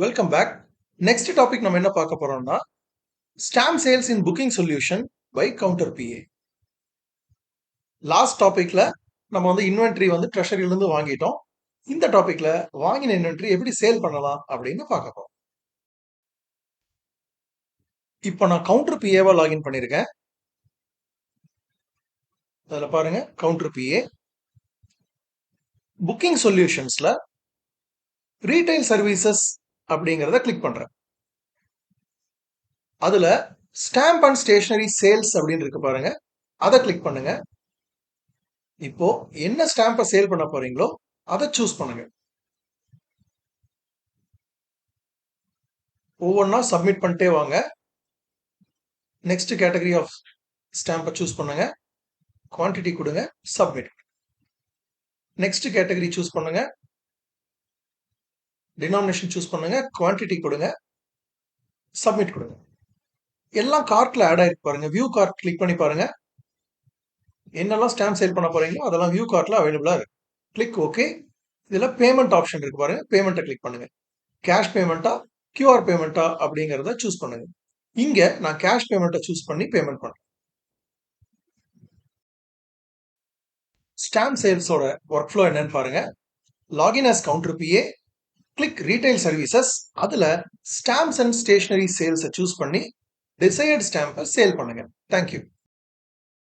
Welcome back. Next topic நம்ம என்ன பார்க்க போறோம்னா stamp sales in booking solution by counter பிஏ. லாஸ்ட் டாபிக்ல நம்ம இன்வென்ட்ரி ட்ரெஷரியில இருந்து வாங்கிட்டோம். இந்த டாபிக்ல வாங்கின இன்வென்ட்ரி எப்படி சேல் பண்ணலாம் அப்படின்னு பார்க்க போறோம். இப்போ நான் கவுண்டர் பிஏவா லாகின் பண்ணிருக்கேன். அதுல பாருங்க கவுண்டர் பிஏ புக்கிங் சொல்யூஷன்ஸ்ல ரீட்டைல் சர்வீசஸ் அப்படிங்கறத கிளிக் பண்றேன். அதுல ஸ்டாம்ப் அண்ட் ஸ்டேஷனரி சேல்ஸ் அப்படின்னு இருக்கு பாருங்க, அதை கிளிக் பண்ணுங்க. இப்போ என்ன ஸ்டாம்பை சேல் பண்ண போறீங்களோ அதை சூஸ் பண்ணுங்க. ஒவ்வொன்றா சப்மிட் பண்ணிட்டே வாங்க. நெக்ஸ்ட் கேட்டகரி ஆஃப் ஸ்டாம்பை சூஸ் பண்ணுங்க, குவான்டிட்டி கொடுங்க, சப்மிட். நெக்ஸ்ட் கேட்டகரி சூஸ் பண்ணுங்க, டினாமினேஷன் சூஸ் பண்ணுங்க, குவான்டிட்டி கொடுங்க, சப்மிட் கொடுங்க. எல்லாம் கார்ட்ல ஆட் ஆயிருக்கு பாருங்க. வியூ கார்ட் கிளிக் பண்ணி பாருங்க. என்னெல்லாம் ஸ்டாம்ப் சேல் பண்ண போறீங்களோ அதெல்லாம் வியூ கார்ட்ல அவைலபிளா இருக்கு. Click okay. இதுல பேமெண்ட் ஆப்ஷன் இருக்கு பாருங்க, பேமெண்ட்டை கிளிக் பண்ணுங்க. கேஷ் பேமெண்ட்டா கியூஆர் பேமெண்ட்டா அப்படிங்கறத சூஸ் பண்ணுங்க. இங்க நான் கேஷ் பேமெண்ட்டை சூஸ் பண்ணி பேமெண்ட் பண்றேன். ஸ்டாம்ப் சேல்ஸோட ஒர்க் ஃப்ளோ என்னன்னு பாருங்க. Login as counter PA, click retail services. அதுல ஸ்டாம்ப்ஸ் அண்ட் ஸ்டேஷனரி சேல்ஸை சூஸ் பண்ணி டிசையர்ட் ஸ்டாம்பை சேல் பண்ணுங்க. தேங்க்யூ.